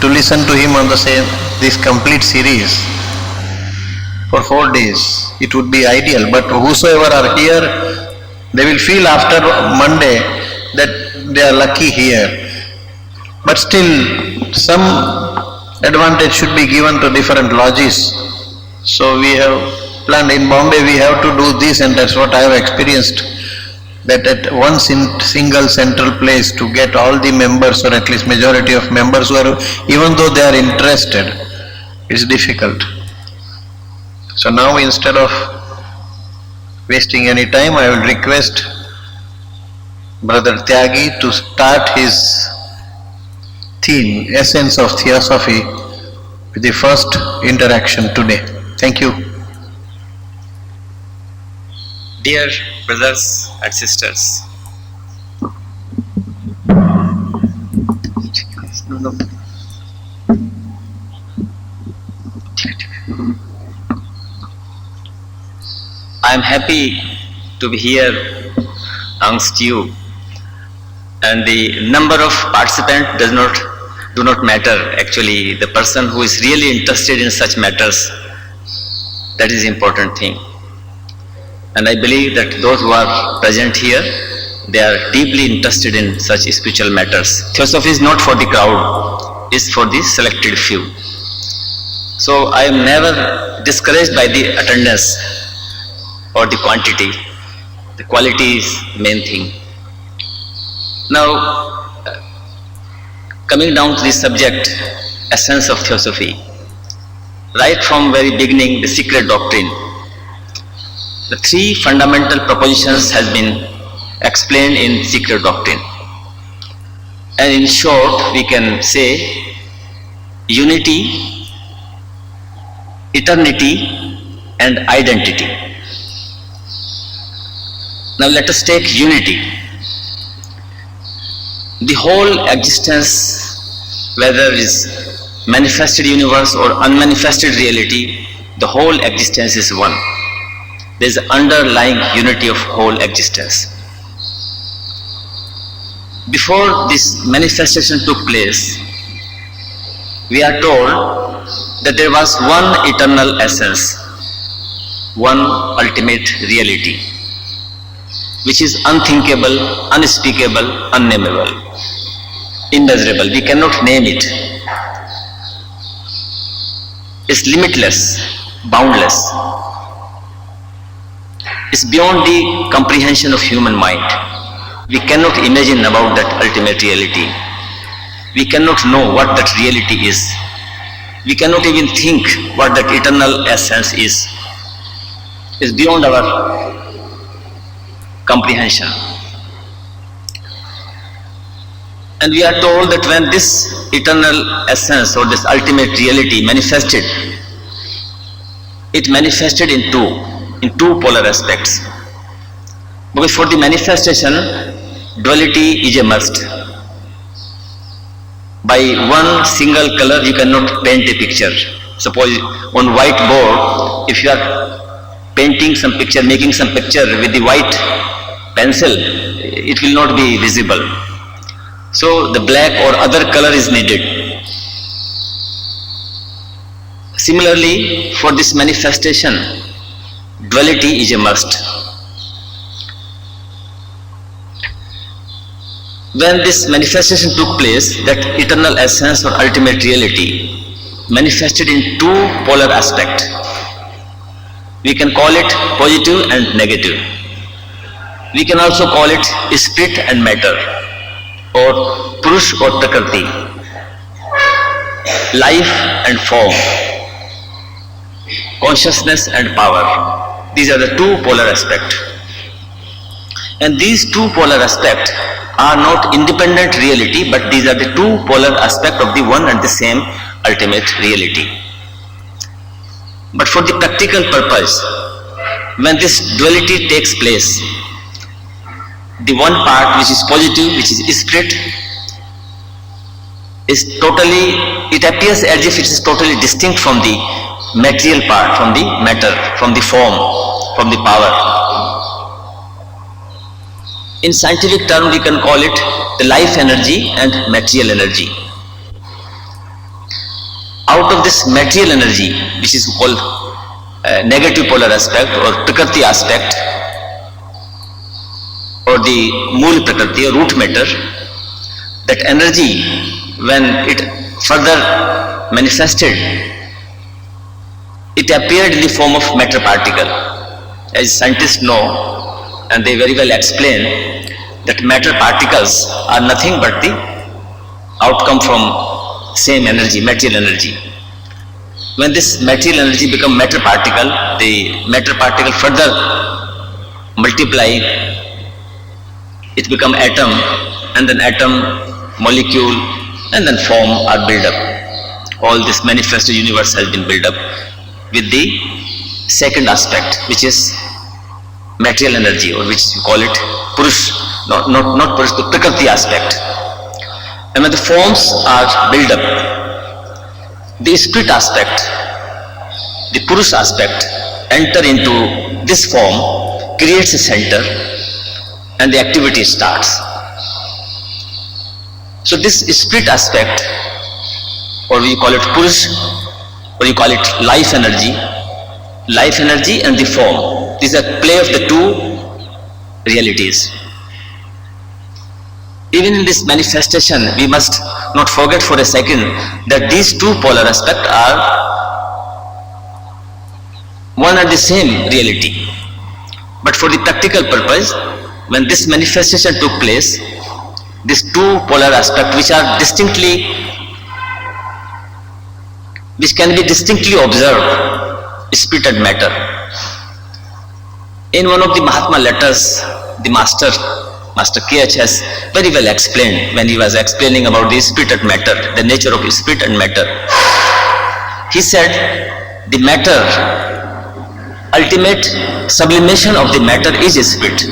to listen to him on the same, this complete series for 4 days. It would be ideal, but whosoever are here, they will feel after Monday that they are lucky here. But still, some advantage should be given to different lodges. So we have planned in Bombay, we have to do this, and that's what I have experienced, that at one single central place to get all the members, or at least majority of members who are, even though they are interested, it's difficult. So now, instead of wasting any time, I will request Brother Tyagi to start his theme, Essence of Theosophy, with the first interaction today. Thank you. Dear brothers and sisters, I am happy to be here amongst you, and the number of participants do not matter. Actually, the person who is really interested in such matters, that is the important thing. And I believe that those who are present here, they are deeply interested in such spiritual matters. Theosophy is not for the crowd, it is for the selected few. So I am never discouraged by the attendance or the quantity. The quality is the main thing. Now, coming down to the subject, essence of Theosophy. Right from very beginning, the secret doctrine. The 3 fundamental propositions has been explained in secret doctrine. And in short, we can say unity, eternity, and identity. Now let us take unity. The whole existence, whether it is manifested universe or unmanifested reality, the whole existence is one. There is an underlying unity of whole existence. Before this manifestation took place, we are told that there was one eternal essence, one ultimate reality, which is unthinkable, unspeakable, unnameable, immeasurable. We cannot name it. It's limitless, boundless. It's beyond the comprehension of human mind. We cannot imagine about that ultimate reality. We cannot know what that reality is. We cannot even think what that eternal essence is. It's beyond our comprehension. And we are told that when this eternal essence or this ultimate reality manifested, it manifested in two polar aspects. Because for the manifestation, duality is a must. By one single color you cannot paint a picture. Suppose on white board, if you are painting some picture, making some picture with the white pencil, it will not be visible. So the black or other color is needed. Similarly, for this manifestation, duality is a must. When this manifestation took place, that eternal essence or ultimate reality manifested in two polar aspects. We can call it positive and negative. We can also call it spirit and matter, or Purush or Prakriti, life and form, consciousness and power. These are the two polar aspects. And these two polar aspects are not independent reality, but these are the two polar aspects of the one and the same ultimate reality. But for the practical purpose, when this duality takes place, the one part which is positive, which is spirit, is totally, it appears as if it is totally distinct from the material part, from the matter, from the form, from the power. In scientific term, we can call it the life energy and material energy. out of this material energy, which is called negative polar aspect or Prakriti aspect, or the Mool Prakriti or root matter, that energy, when it further manifested, it appeared in the form of matter particle. As scientists know, and they very well explain, that matter particles are nothing but the outcome from same energy, material energy. When this material energy becomes matter particle, the matter particle further multiply, it becomes atom, and then atom, molecule, and then form are built up. All this manifested universe has been built up with the second aspect, which is material energy, or which you call it Purush, not Purush, the Prakriti aspect. And when the forms are built up, the spirit aspect, the Purush aspect, enter into this form, creates a center, and the activity starts. So this spirit aspect, or we call it Purush, or you call it life energy and the form. This is a play of the two realities. Even in this manifestation, we must not forget for a second that these two polar aspects are one and the same reality. But for the practical purpose, when this manifestation took place, these two polar aspects, which can be distinctly observed, spirit and matter. In one of the Mahatma letters, the Master K.H. has very well explained, when he was explaining about the spirit and matter, the nature of spirit and matter. He said, the matter, ultimate sublimation of the matter is spirit.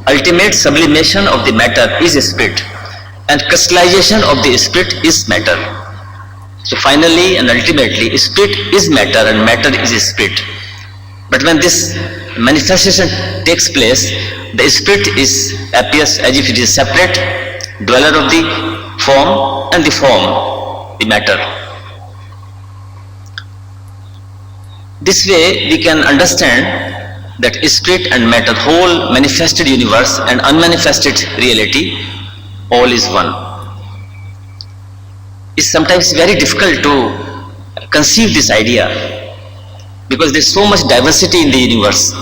Ultimate sublimation of the matter is spirit, and crystallization of the spirit is matter. So finally and ultimately, spirit is matter and matter is spirit. But when this manifestation takes place, the spirit appears as if it is separate, dweller of the form, and the form, the matter. This way we can understand that spirit and matter, whole manifested universe and unmanifested reality, all is one. It's sometimes very difficult to conceive this idea, because there is so much diversity in the universe.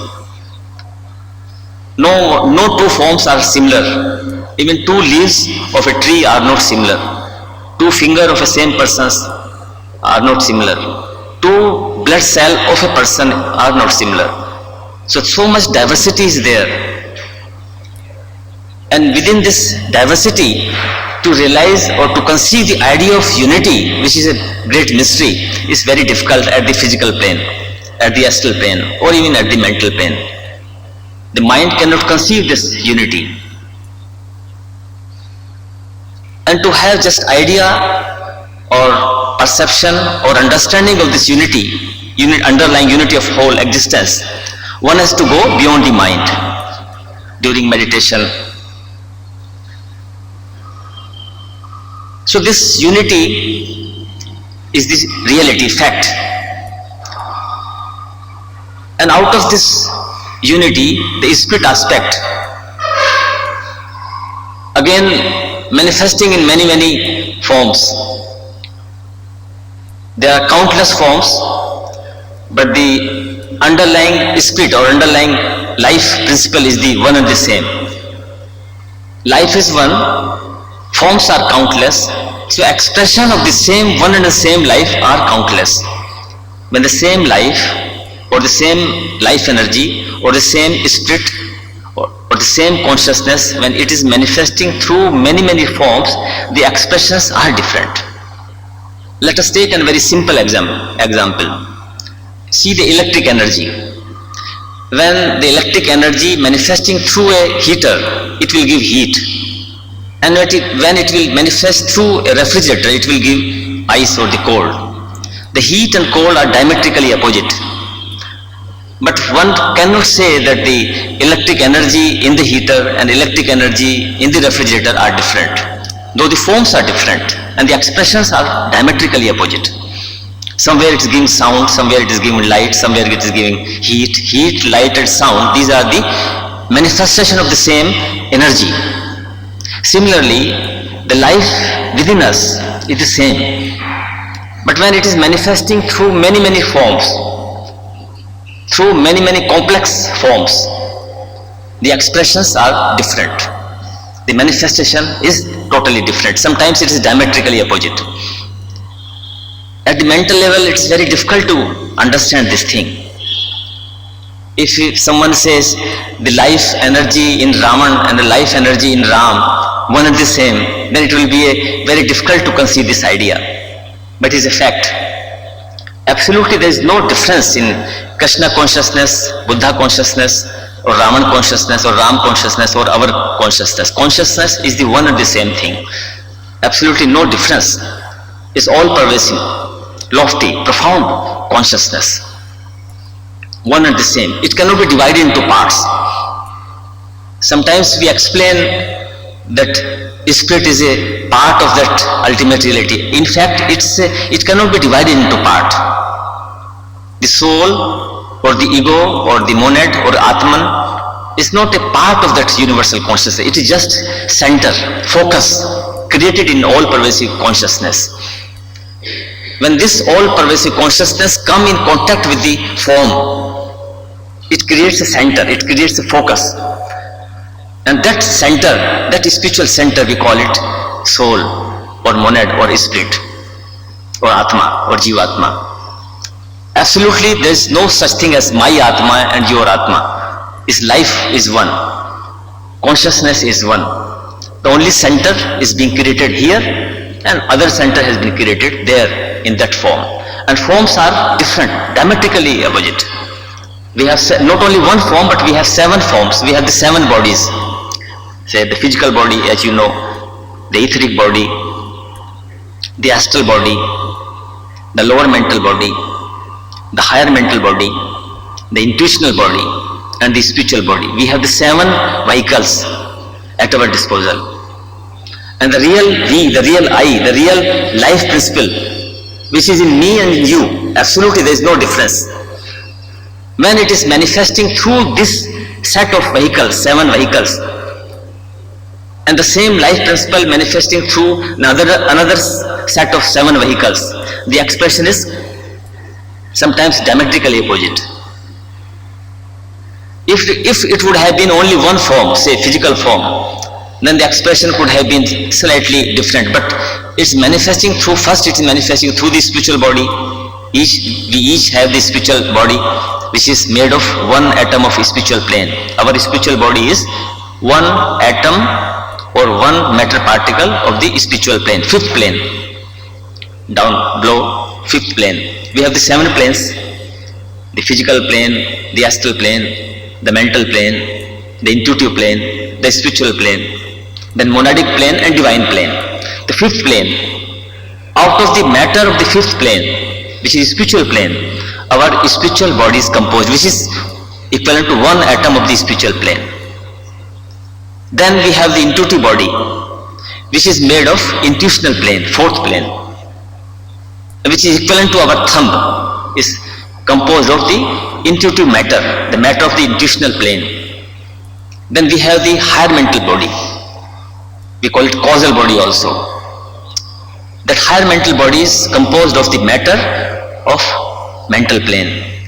No two forms are similar. Even two leaves of a tree are not similar. Two fingers of a same person are not similar. Two blood cells of a person are not similar. So much diversity is there. And within this diversity, to realize or to conceive the idea of unity, which is a great mystery, is very difficult at the physical plane, at the astral plane, or even at the mental plane. The mind cannot conceive this unity. And to have just idea or perception or understanding of this underlying unity of whole existence, one has to go beyond the mind during meditation. So this unity is this reality, fact. And out of this unity, the spirit aspect, again manifesting in many forms. There are countless forms, but the underlying spirit or underlying life principle is the one and the same. Life is one, forms are countless, so expression of the same one and the same life are countless. When the same life or the same life energy or the same spirit or the same consciousness, when it is manifesting through many forms, the expressions are different. Let us take a very simple example. See the electric energy. When the electric energy manifesting through a heater, it will give heat. And when it will manifest through a refrigerator, it will give ice or the cold. The heat and cold are diametrically opposite. But one cannot say that the electric energy in the heater and electric energy in the refrigerator are different, though the forms are different and the expressions are diametrically opposite. Somewhere it is giving sound, somewhere it is giving light, somewhere it is giving heat. Heat, light and sound, these are the manifestation of the same energy. Similarly, the life within us is the same. But when it is manifesting through many forms, through many complex forms, the expressions are different. The manifestation is totally different. Sometimes it is diametrically opposite. At the mental level, it is very difficult to understand this thing. If someone says the life energy in Raman and the life energy in Ram, one and the same, then it will be very difficult to conceive this idea. But it is a fact. Absolutely there is no difference in Krishna consciousness, Buddha consciousness, or Raman consciousness, or Ram consciousness, or our consciousness. Consciousness is the one and the same thing. Absolutely no difference. It's all pervasive, lofty, profound consciousness. One and the same. It cannot be divided into parts. Sometimes we explain that spirit is a part of that ultimate reality. In fact, it cannot be divided into parts. The soul or the ego or the monad or Atman is not a part of that universal consciousness. It is just center, focus, created in all-pervasive consciousness. When this all-pervasive consciousness comes in contact with the form, it creates a center, it creates a focus. And that center, that spiritual center, we call it soul or monad or spirit or Atma or Jivatma. Absolutely there is no such thing as my Atma and your Atma. Its life is one. Consciousness is one. The only center is being created here and other center has been created there in that form. And forms are different, diametrically opposite. We have not only one form, but we have 7 forms. We have the 7 bodies. Say the physical body, as you know, the etheric body, the astral body, the lower mental body, the higher mental body, the intuitional body, and the spiritual body. We have the 7 vehicles at our disposal. And the real we, the real I, the real life principle, which is in me and in you, absolutely there is no difference. When it is manifesting through this set of vehicles, 7 vehicles, and the same life principle manifesting through another set of 7 vehicles, the expression is sometimes diametrically opposite. If it would have been only one form, say physical form, then the expression could have been slightly different. But it's manifesting through, first it is manifesting through the spiritual body. We each have the spiritual body, which is made of one atom of spiritual plane. Our spiritual body is one atom or one matter particle of the spiritual plane, 5th plane, down below 5th plane. We have the 7 planes, the physical plane, the astral plane, the mental plane, the intuitive plane, the spiritual plane, then monadic plane and divine plane. The 5th plane, out of the matter of the 5th plane, which is spiritual plane, our spiritual body is composed, which is equivalent to one atom of the spiritual plane. Then we have the intuitive body, which is made of intuitional plane, 4th plane, which is equivalent to our thumb, is composed of the intuitive matter, the matter of the intuitional plane. Then we have the higher mental body, we call it causal body also. That higher mental body is composed of the matter of mental plane.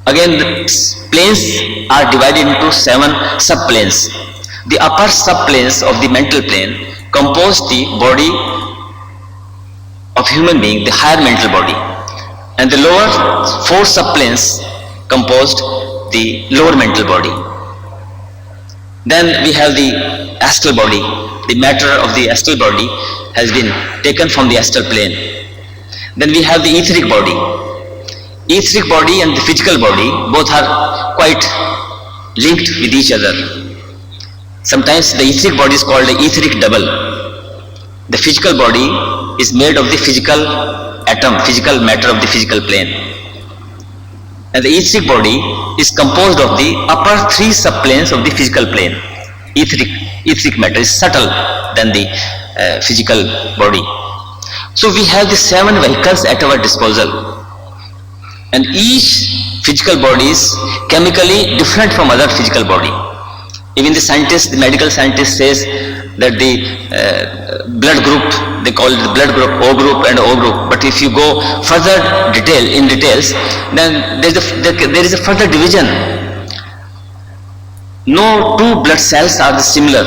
Again, the planes are divided into 7 subplanes. The upper subplanes of the mental plane compose the body of human being, the higher mental body, and the lower 4 subplanes composed the lower mental body. Then we have the astral body. The matter of the astral body has been taken from the astral plane. Then we have the etheric body. Etheric body and the physical body both are quite linked with each other. Sometimes the etheric body is called the etheric double. The physical body is made of the physical atom, physical matter of the physical plane. And the etheric body is composed of the upper 3 subplanes of the physical plane. Etheric matter is subtle than the physical body. So we have the 7 vehicles at our disposal, and each physical body is chemically different from other physical body. Even the medical scientist says that the blood group, they call it the blood group, O group and O group. But if you go further details, then there is a further division. No two blood cells are similar.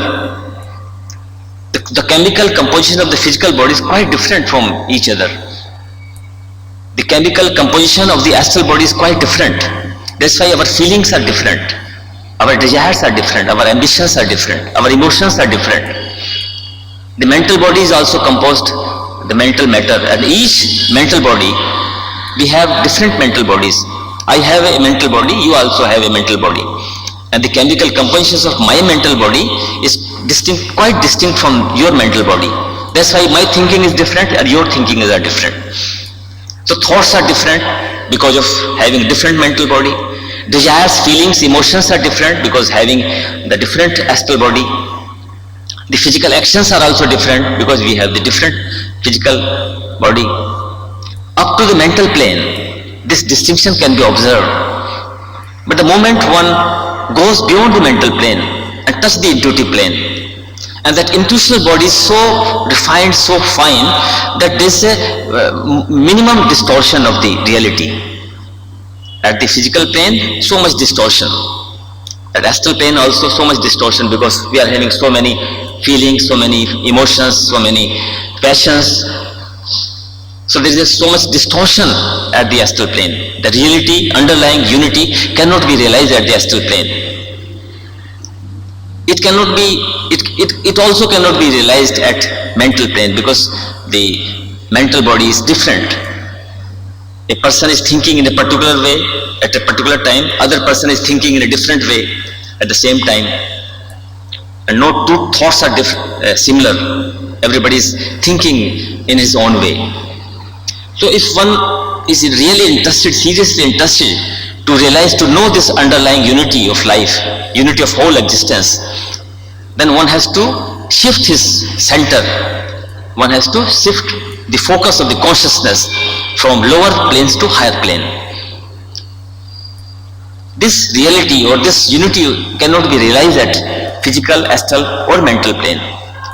The chemical composition of the physical body is quite different from each other. The chemical composition of the astral body is quite different. That's why our feelings are different. Our desires are different, our ambitions are different, our emotions are different. The mental body is also composed, the mental matter, and each mental body, we have different mental bodies. I have a mental body, you also have a mental body. And the chemical compositions of my mental body is quite distinct from your mental body. That's why my thinking is different and your thinking is different. So thoughts are different because of having different mental body. Desires, feelings, emotions are different because having the different astral body. The physical actions are also different because we have the different physical body. Up to the mental plane, this distinction can be observed. But the moment one goes beyond the mental plane and touches the intuitive plane, and that intuitional body is so refined, so fine, that there is a minimum distortion of the reality. At the physical plane, so much distortion. At astral plane also so much distortion, because we are having so many feelings, so many emotions, so many passions. So there is so much distortion at the astral plane. The reality, underlying unity cannot be realized at the astral plane. It also cannot be realized at mental plane, because the mental body is different. A person is thinking in a particular way at a particular time, other person is thinking in a different way at the same time, and no two thoughts are similar. Everybody is thinking in his own way. So if one is really interested, seriously interested to realize, to know this underlying unity of life, unity of whole existence, then one has to shift his center. One has to shift the focus of the consciousness from lower planes to higher plane. This reality or this unity cannot be realized at physical, astral or mental plane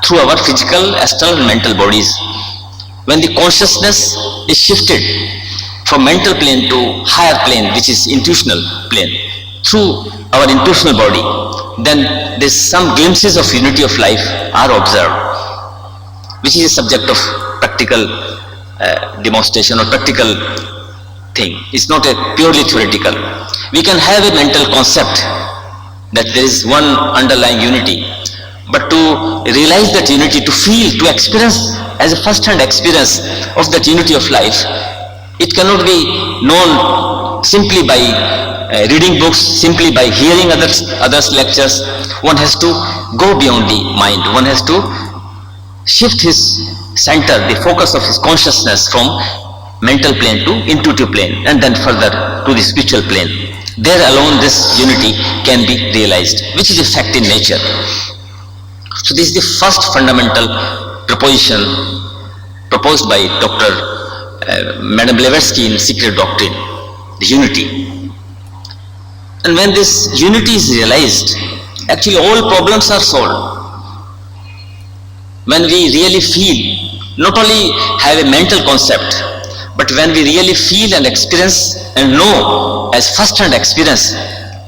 through our physical, astral and mental bodies. When the consciousness is shifted from mental plane to higher plane, which is intuitional plane, through our intuitional body, then there's some glimpses of unity of life are observed, which is a subject of practical demonstration or practical thing. It's not a purely theoretical. We can have a mental concept that there is one underlying unity, but to realize that unity, to feel, to experience as a first-hand experience of that unity of life, it cannot be known simply by reading books, simply by hearing others lectures. One has to go beyond the mind. One has to shift his center, the focus of his consciousness from mental plane to intuitive plane, and then further to the spiritual plane. There alone this unity can be realized, which is a fact in nature. So this is the first fundamental proposition proposed by Dr. Madame Blavatsky in Secret Doctrine, the unity. And when this unity is realized, actually all problems are solved. When we really feel, not only have a mental concept, but when we really feel and experience and know as first-hand experience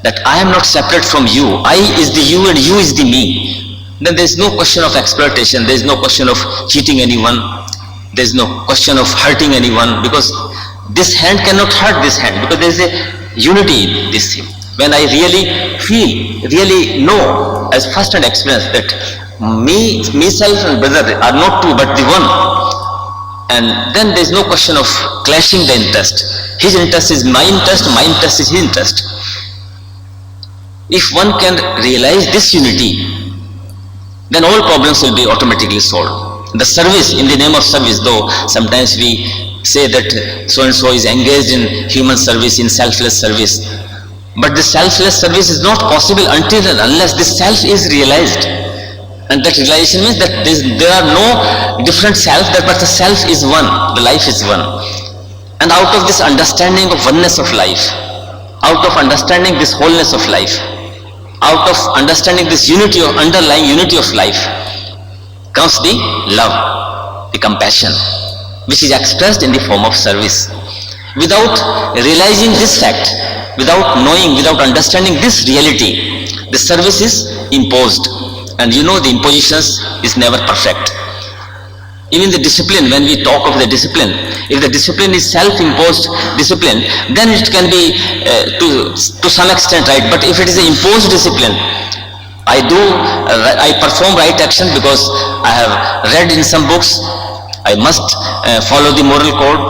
that I am not separate from you, I is the you and you is the me, then there is no question of exploitation, there is no question of cheating anyone, there is no question of hurting anyone, because this hand cannot hurt this hand, because there is a unity in this thing. When I really feel, really know as first-hand experience that myself and brother are not two but the one, and then there is no question of clashing the interest. His interest is my interest is his interest. If one can realize this unity, then all problems will be automatically solved. The service, in the name of service, though sometimes we say that so and so is engaged in human service, in selfless service, but the selfless service is not possible until and unless the self is realized. And that realization means that there are no different selves, but the self is one, the life is one. And out of this understanding of oneness of life, out of understanding this wholeness of life, out of understanding this unity of underlying unity of life, comes the love, the compassion, which is expressed in the form of service. Without realizing this fact, without knowing, without understanding this reality, the service is imposed. And you know the impositions is never perfect. Even the discipline, when we talk of the discipline, if the discipline is self-imposed discipline, then it can be to some extent right. But if it is an imposed discipline, I perform right action because I have read in some books, I must follow the moral code.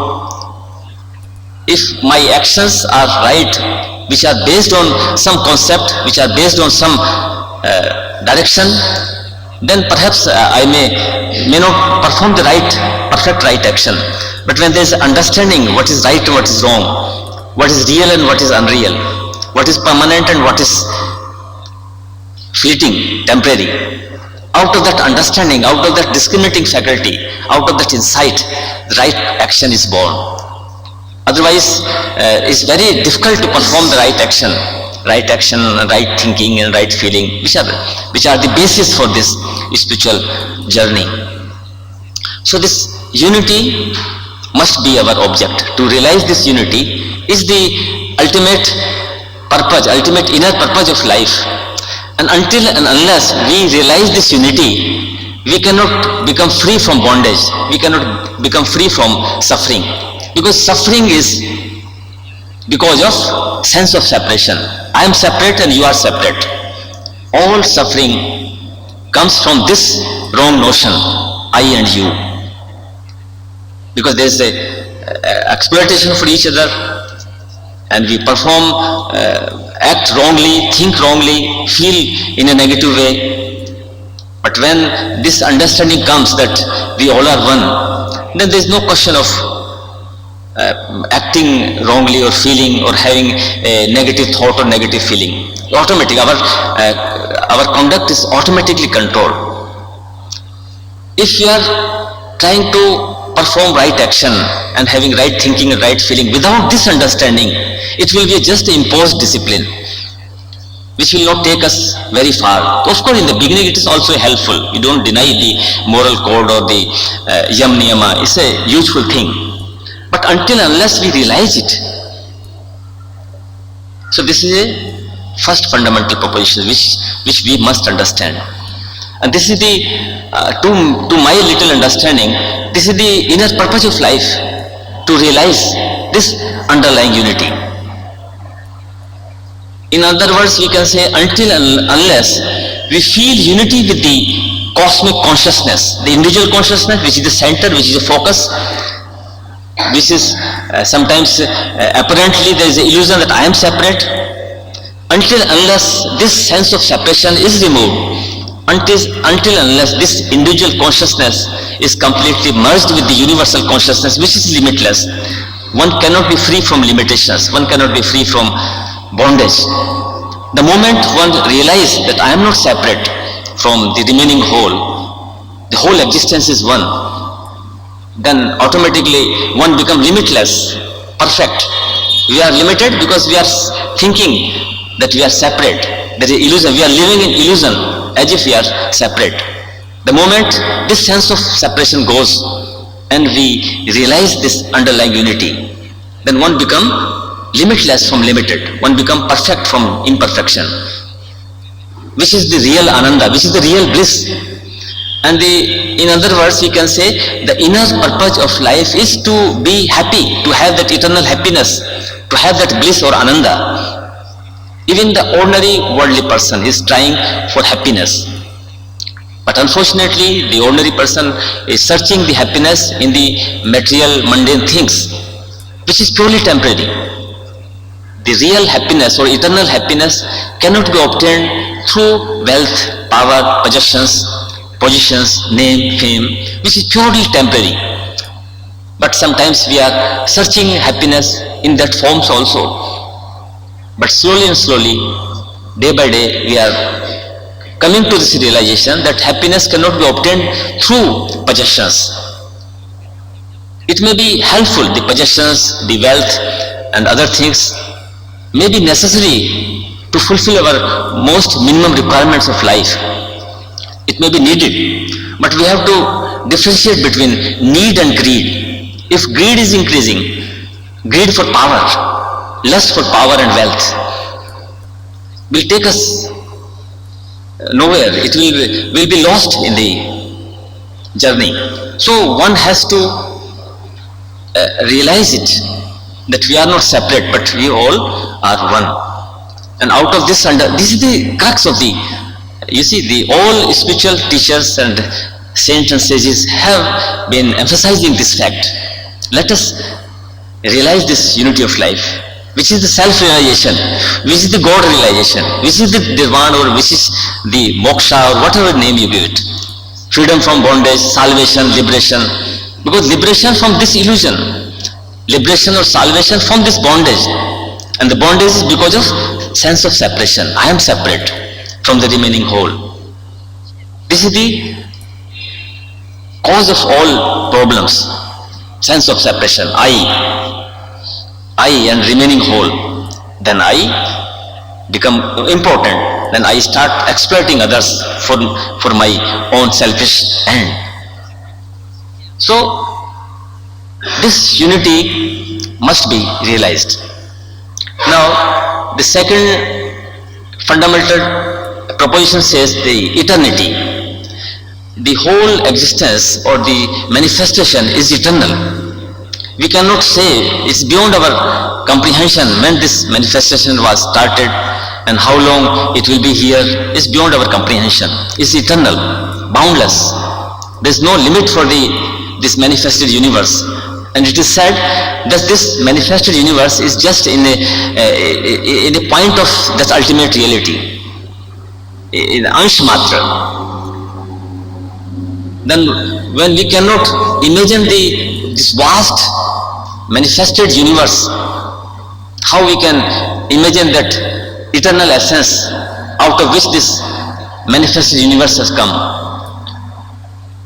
If my actions are right, which are based on some concept, which are based on some direction, then perhaps I may not perform the perfect right action. But when there is understanding what is right and what is wrong, what is real and what is unreal, what is permanent and what is fleeting, temporary, out of that understanding, out of that discriminating faculty, out of that insight, the right action is born. Otherwise, it's very difficult to perform the right action, right thinking and right feeling, which are the basis for this spiritual journey. So this unity must be our object. To realize this unity is the ultimate purpose, ultimate inner purpose of life. And until and unless we realize this unity, we cannot become free from bondage, we cannot become free from suffering. Because suffering is because of sense of separation. I am separate and you are separate. All suffering comes from this wrong notion, I and you. Because there is a exploitation for each other, and we perform, act wrongly, think wrongly, feel in a negative way. But when this understanding comes that we all are one, then there is no question of acting wrongly or feeling or having a negative thought or negative feeling. Automatic, our conduct is automatically controlled. If we are trying to perform right action and having right thinking and right feeling without this understanding, it will be just an imposed discipline, which will not take us very far. Of course, in the beginning it is also helpful. You don't deny the moral code or the yam niyama. It's a useful thing. But until unless we realize it, so this is a first fundamental proposition which we must understand. And this is the, to my little understanding, this is the inner purpose of life, to realize this underlying unity. In other words, we can say until and unless we feel unity with the cosmic consciousness, the individual consciousness, which is the center, which is the focus, which is sometimes apparently there is an illusion that I am separate. Until unless this sense of separation is removed, until unless this individual consciousness is completely merged with the universal consciousness, which is limitless, one cannot be free from limitations, one cannot be free from bondage. The moment one realizes that I am not separate from the remaining whole, the whole existence is one, then automatically one becomes limitless, perfect. We are limited because we are thinking that we are separate. There is illusion, we are living in illusion as if we are separate. The moment this sense of separation goes and we realize this underlying unity, then one becomes limitless from limited, one becomes perfect from imperfection, which is the real ananda, which is the real bliss. And in other words, we can say the inner purpose of life is to be happy, to have that eternal happiness, to have that bliss or ananda. Even the ordinary worldly person is trying for happiness. But unfortunately, the ordinary person is searching the happiness in the material, mundane things, which is purely temporary. The real happiness or eternal happiness cannot be obtained through wealth, power, possessions, positions, name, fame, which is purely temporary. But sometimes we are searching happiness in that forms also. But slowly and slowly, day by day, we are coming to this realization that happiness cannot be obtained through possessions. It may be helpful, the possessions, the wealth and other things may be necessary to fulfill our most minimum requirements of life. It may be needed, but we have to differentiate between need and greed. If greed is increasing, greed for power, lust for power and wealth, will take us nowhere. It will be lost in the journey. So one has to realize it, that we are not separate, but we all are one. And out of this, this is the crux of the, you see, the all spiritual teachers and saints and sages have been emphasizing this fact. Let us realize this unity of life, which is the self-realization, which is the God realization, which is the Nirvana, or which is the moksha, or whatever name you give it. Freedom from bondage, salvation, liberation. Because liberation from this illusion, liberation or salvation from this bondage, and the bondage is because of sense of separation. I am separate from the remaining whole. This is the cause of all problems, sense of separation. I and remaining whole. Then I become important. Then I start exploiting others for my own selfish end. So this unity must be realized. Now the second fundamental proposition says the eternity. The whole existence or the manifestation is eternal. We cannot say, it's beyond our comprehension when this manifestation was started and how long it will be here. It's beyond our comprehension. It's eternal, boundless. There's no limit for this manifested universe. And it is said that this manifested universe is just in a point of that ultimate reality, in Ansh Matra. Then when we cannot imagine this vast manifested universe, how we can imagine that eternal essence out of which this manifested universe has come?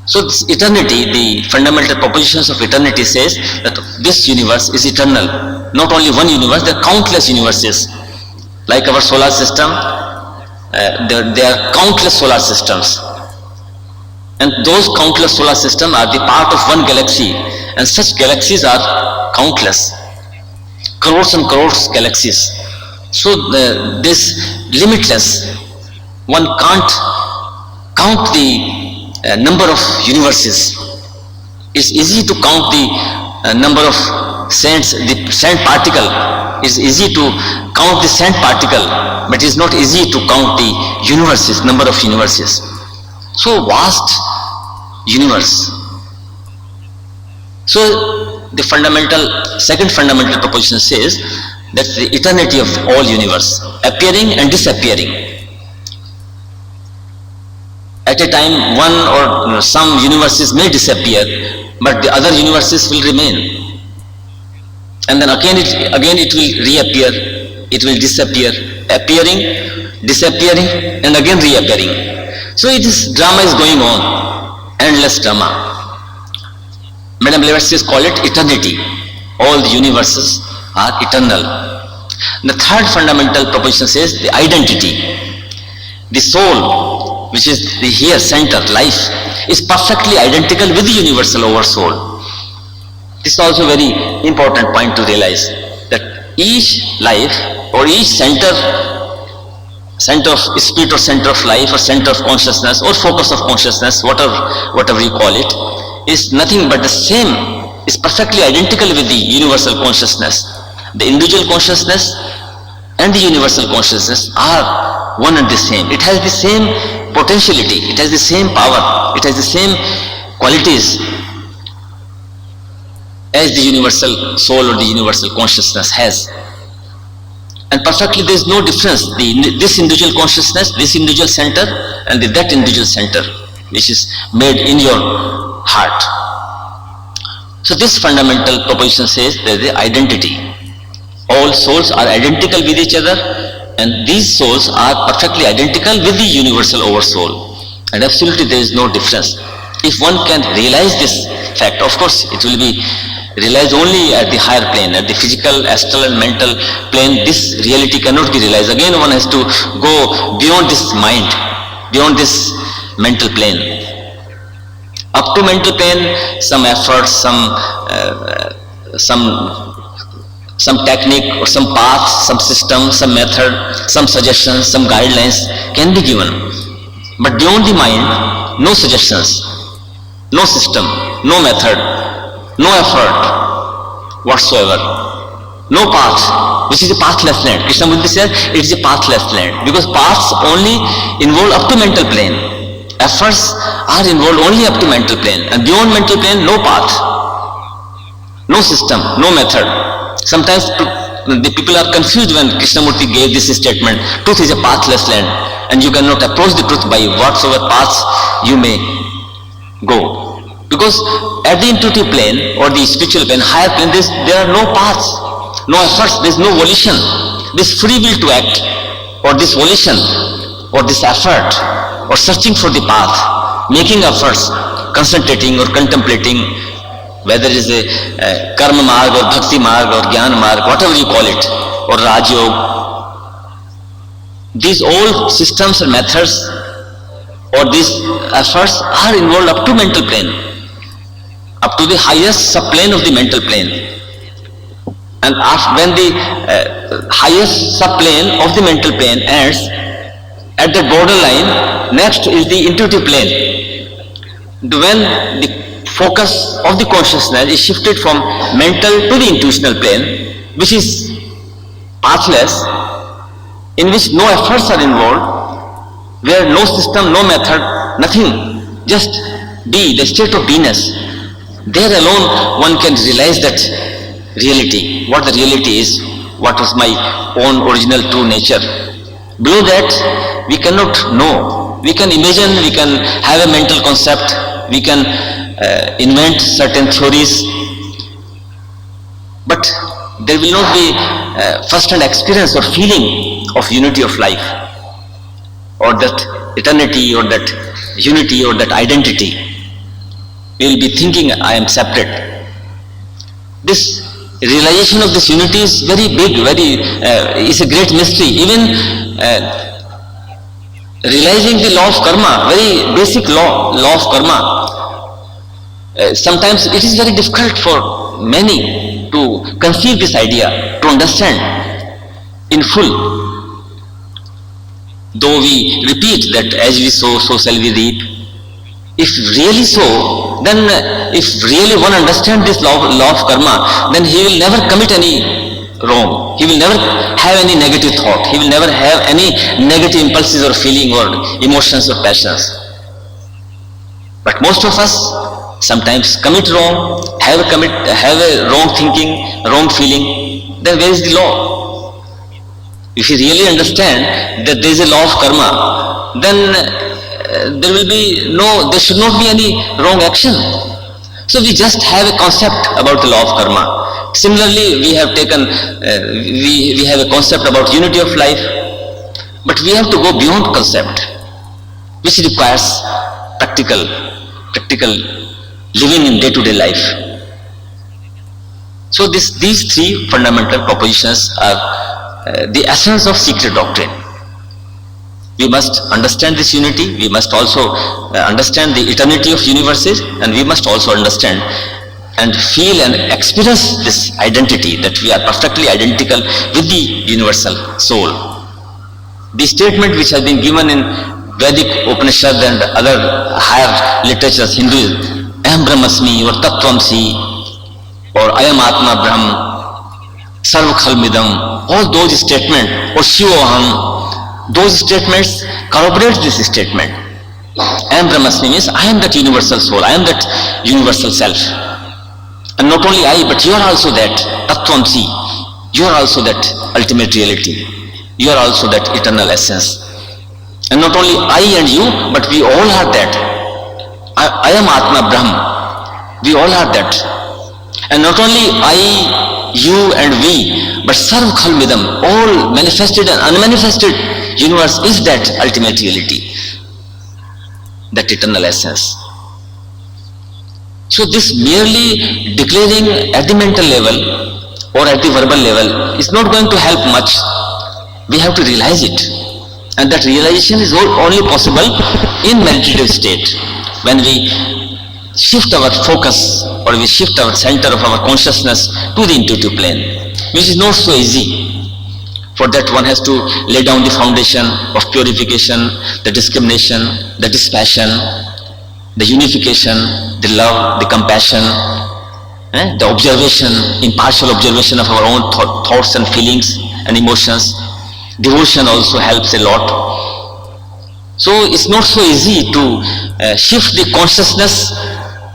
So this eternity, the fundamental propositions of eternity says that this universe is eternal. Not only one universe, there are countless universes. Like our solar system, there are countless solar systems. And those countless solar systems are the part of one galaxy. And such galaxies are countless. Crores and crores galaxies. So this limitless, one can't count the number of universes. It's easy to count the number of saints, the saint particle. It's easy to count the saint particle, but it's not easy to count the universes, number of universes. So vast universe. So the second fundamental proposition says that the eternity of all universe, appearing and disappearing. At a time, one or some universes may disappear, but the other universes will remain. And then again it will reappear, it will disappear, appearing, disappearing, and again reappearing. So this drama is going on, endless drama. Madame Blavatsky call it eternity. All the universes are eternal. The third fundamental proposition says the identity. The soul, which is the here center, life, is perfectly identical with the universal oversoul. This is also a very important point to realize, that each life or each center of spirit or center of life or center of consciousness or focus of consciousness, whatever you call it, is nothing but the same, is perfectly identical with the universal consciousness. The individual consciousness and the universal consciousness are one and the same. It has the same potentiality, it has the same power, it has the same qualities as the universal soul or the universal consciousness has. And perfectly there is no difference, this individual consciousness, this individual center and that individual center which is made in your heart. So this fundamental proposition says there is the identity. All souls are identical with each other And these souls are perfectly identical with the universal oversoul, and absolutely there is no difference. If one can realize this fact, of course it will be realized only at the higher plane, at the physical, astral and mental plane. This reality cannot be realized. Again one has to go beyond this mind, beyond this mental plane. Up to mental plane, some effort, some technique or some path, some system, some method, some suggestions, some guidelines can be given. But beyond the mind, no suggestions, no system, no method, no effort whatsoever, no path, which is a pathless land. Krishnamurti says it is a pathless land, because paths only involve up to mental plane. Efforts are involved only up to mental plane, and beyond mental plane no path, no system, no method. Sometimes the people are confused when Krishnamurti gave this statement, truth is a pathless land and you cannot approach the truth by whatsoever paths you may go. Because at the intuitive plane or the spiritual plane, higher plane, there are no paths, no efforts, there is no volition. This free will to act, or this volition, or this effort, or searching for the path, making efforts, concentrating or contemplating, whether it is a karma marg or bhakti marg or jnana marg, whatever you call it, or Raj Yoga, these all systems and methods or these efforts are involved up to mental plane, up to the highest subplane of the mental plane. And when the highest subplane of the mental plane ends, at the borderline, next is the intuitive plane. When the focus of the consciousness is shifted from mental to the intuitional plane, which is pathless, in which no efforts are involved, where no system, no method, nothing, just be, the state of beingness. There alone one can realize that reality, what the reality is, what is my own original true nature. Below that we cannot know. We can imagine, we can have a mental concept, we can invent certain theories, but there will not be first-hand experience or feeling of unity of life, or that eternity, or that unity, or that identity. We will be thinking I am separate. This realization of this unity is very big, is a great mystery. Even realizing the law of karma, very basic law of karma, sometimes it is very difficult for many to conceive this idea, to understand in full. Though we repeat that as we sow, so shall we reap. If really so, then if really one understands this law of karma, then he will never commit any wrong. He will never have any negative thought. He will never have any negative impulses or feeling or emotions or passions. But most of us sometimes commit wrong, have a wrong thinking, wrong feeling. Then where is the law? If you really understand that there is a law of karma, then there should not be any wrong action. So we just have a concept about the law of karma. Similarly, we have taken, we have a concept about unity of life, but we have to go beyond concept, which requires practical living in day-to-day life. So these three fundamental propositions are the essence of secret doctrine. We must understand this unity, we must also understand the eternity of universes, and we must also understand and feel and experience this identity, that we are perfectly identical with the universal soul. The statement which has been given in Vedic Upanishad and other higher literatures, Hinduism, Aham Brahmasmi or Tattvamsi or Ayam Atma Brahm, Sarva Khalmidam, all those statements, or Shivoham, those statements corroborate this statement. Aham Brahmasmi means I am that universal soul, I am that universal self. And not only I, but you are also that Tattvamsi, you are also that ultimate reality, you are also that eternal essence. And not only I and you, but we all are that. I am Atma Brahm, we all are that. And not only I, you and we, but Sarv Khalmidam, all manifested and unmanifested universe is that ultimate reality, that eternal essence. So this merely declaring at the mental level or at the verbal level is not going to help much. We have to realize it, and that realization is only possible in meditative state, when we shift our focus or we shift our center of our consciousness to the intuitive plane, which is not so easy. For that one has to lay down the foundation of purification, the discrimination, the dispassion, the unification, the love, the compassion, the observation, impartial observation of our own thoughts and feelings and emotions. Devotion also helps a lot. So it's not so easy to shift the consciousness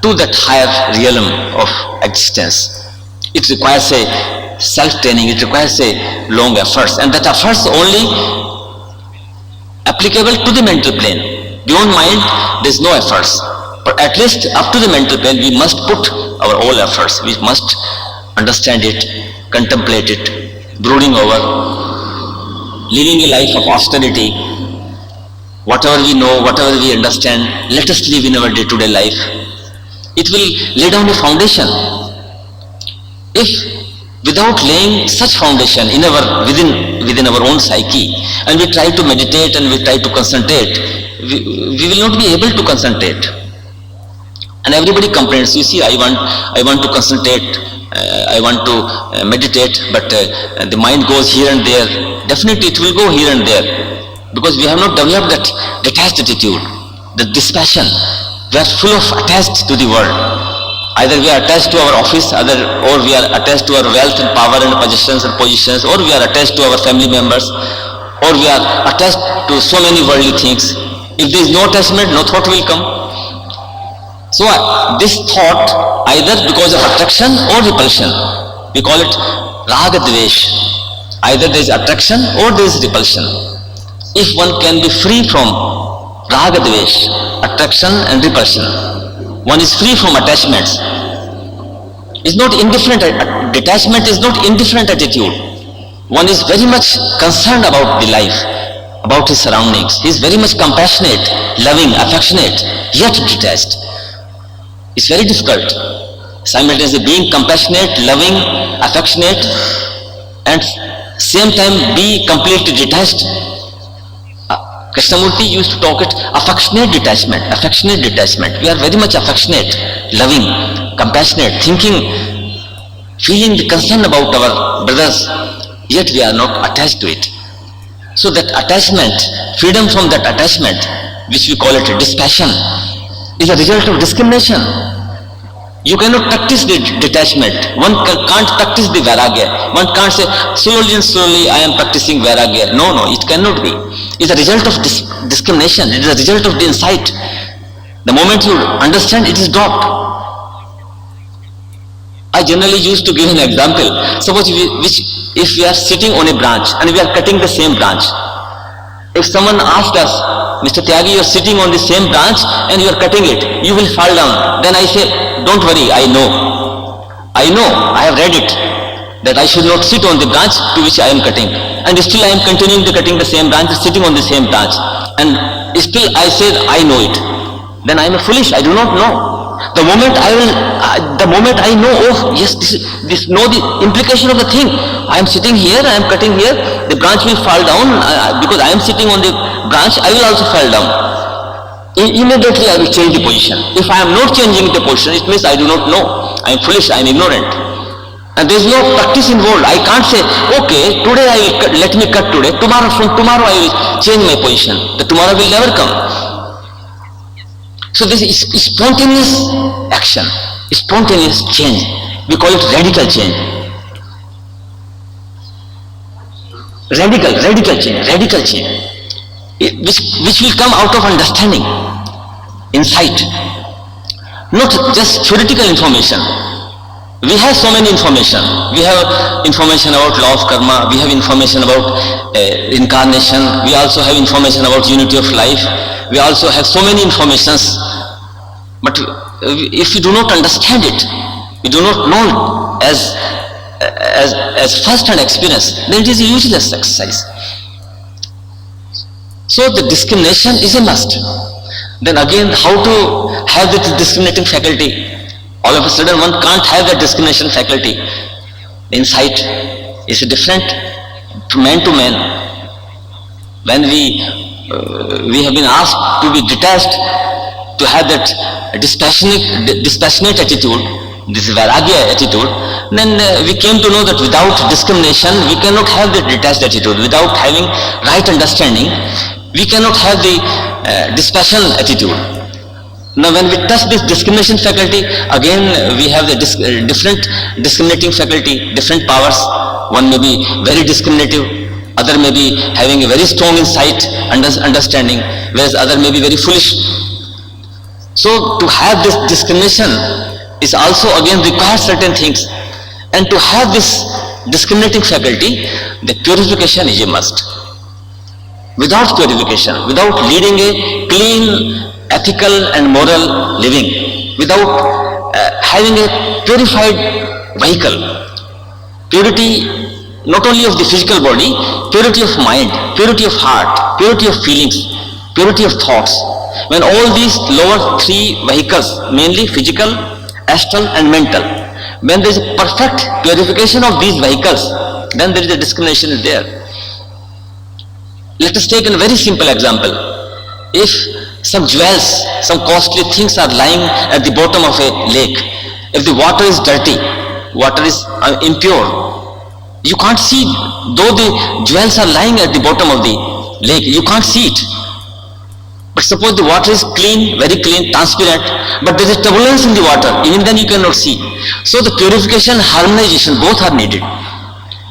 to that higher realm of existence. It requires a self-training, it requires a long efforts, and that efforts only applicable to the mental plane. Beyond mind, there is no efforts. But at least up to the mental plane, we must put our all efforts. We must understand it, contemplate it, brooding over, living a life of austerity. Whatever we know, whatever we understand, let us live in our day-to-day life. It will lay down a foundation. If without laying such foundation in within our own psyche, and we try to meditate and we try to concentrate, we will not be able to concentrate. And everybody complains, you see, I want to concentrate, I want to meditate, but the mind goes here and there. Definitely it will go here and there, because we have not developed that detached attitude, the dispassion. We are full of attached to the world. Either we are attached to our office, or we are attached to our wealth and power and possessions and positions, or we are attached to our family members, or we are attached to so many worldly things. If there is no attachment, no thought will come. So this thought, either because of attraction or repulsion, we call it raga dvesh. Either there is attraction or there is repulsion. If one can be free from raga dvesh, attraction and repulsion, one is free from attachments. Is not indifferent. Detachment is not indifferent attitude. One is very much concerned about the life, about his surroundings. He is very much compassionate, loving, affectionate, yet detached. It's very difficult. Simultaneously being compassionate, loving, affectionate, and same time be completely detached. Krishnamurti used to talk it affectionate detachment. Affectionate detachment. We are very much affectionate, loving, compassionate, thinking, feeling the concern about our brothers, yet we are not attached to it. So that attachment, freedom from that attachment, which we call it dispassion, is a result of discrimination. You cannot practice the detachment. One can't practice the vairagya. One can't say, slowly and slowly I am practicing vairagya. No, it cannot be. It's a result of discrimination. It is a result of the insight. The moment you understand, it is dropped. I generally used to give an example. Suppose if we are sitting on a branch and we are cutting the same branch. If someone asked us, Mr. Tyagi, you are sitting on the same branch and you are cutting it, you will fall down. Then I say, don't worry, I know, I have read it, that I should not sit on the branch to which I am cutting. And still I am continuing to cutting the same branch, sitting on the same branch. And still I say, I know it. Then I am foolish, I do not know. The moment I know, oh yes, this know the implication of the thing. I am sitting here, I am cutting here, the branch will fall down, because I am sitting on the branch, I will also fall down. Immediately I will change the position. If I am not changing the position, it means I do not know. I am foolish, I am ignorant. And there is no practice involved. I can't say, okay, today let me cut today, from tomorrow I will change my position. The tomorrow will never come. So this is spontaneous action, spontaneous change. We call it radical change. Radical change. Which will come out of understanding, insight. Not just theoretical information. We have so many information. We have information about law of karma. We have information about incarnation. We also have information about unity of life. We also have so many informations. But if we do not understand it, we do not know it as as first-hand experience, then it is a useless exercise. So the discrimination is a must. Then again, how to have the discriminating faculty? All of a sudden one can't have that discrimination faculty. Insight is different man to man. When we have been asked to be detached, to have that dispassionate attitude, this vairagya attitude, then we came to know that without discrimination we cannot have that detached attitude. Without having right understanding, we cannot have the dispassion attitude. Now when we touch this discrimination faculty, again we have the different discriminating faculty, different powers. One may be very discriminative, other may be having a very strong insight, understanding, whereas other may be very foolish. So to have this discrimination is also again requires certain things, and to have this discriminating faculty, the purification is a must. Without purification, without leading a clean, ethical and moral living, without having a purified vehicle, purity not only of the physical body, purity of mind, purity of heart, purity of feelings, purity of thoughts. When all these lower three vehicles, mainly physical, astral and mental, when there is a perfect purification of these vehicles, then there is a discrimination is there. Let us take a very simple example. If some jewels, some costly things are lying at the bottom of a lake, if the water is dirty, water is impure, you can't see, though the jewels are lying at the bottom of the lake, you can't see it. But suppose the water is clean, very clean, transparent, but there is turbulence in the water, even then you cannot see. So the purification, harmonization, both are needed.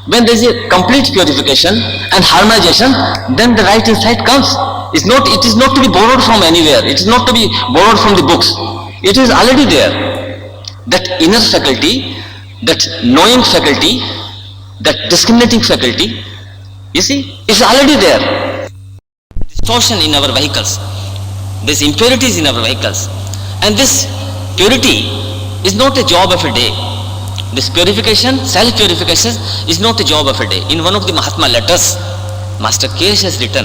When there is a complete purification and harmonization, then the right insight comes. It is not to be borrowed from anywhere, it is not to be borrowed from the books. It is already there. That inner faculty, that knowing faculty, that discriminating faculty, you see, is already there. Distortion in our vehicles, this impurities in our vehicles, and this purity is not a job of a day. This purification, self-purification is not a job of a day. In one of the Mahatma letters, Master Kesh has written,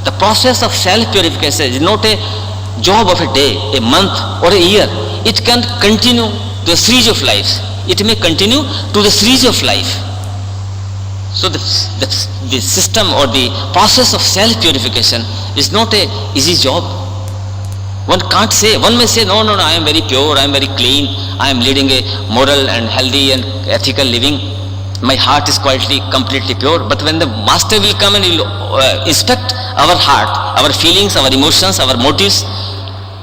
the process of self-purification is not a job of a day, a month or a year. It can continue to a series of lives. It may continue to the series of life. So the system or the process of self-purification is not a easy job. One can't say, one may say, no, I am very pure, I am very clean, I am leading a moral and healthy and ethical living. My heart is completely pure. But when the master will come and will inspect our heart, our feelings, our emotions, our motives,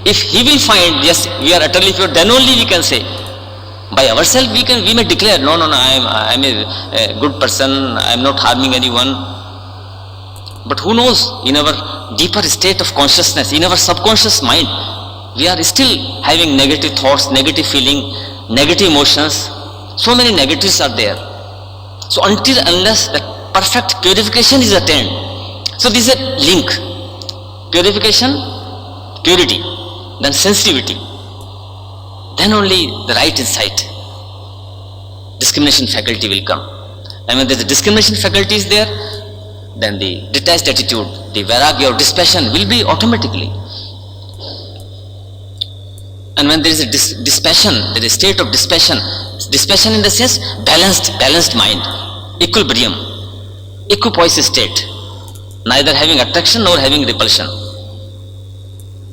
if he will find, yes, we are utterly pure, then only we can say. By ourselves we may declare, no, I am a good person, I am not harming anyone. But who knows, in our deeper state of consciousness, in our subconscious mind, we are still having negative thoughts, negative feeling, negative emotions. So many negatives are there. So until unless that perfect purification is attained, so this is a link. Purification, purity, then sensitivity, then only the right insight, discrimination faculty will come. And when the discrimination faculty is there, then the detached attitude, the vairagya or dispassion will be automatically. And when there is a dispassion, there is a state of dispassion in the sense balanced mind, equilibrium, equipoise state, neither having attraction nor having repulsion.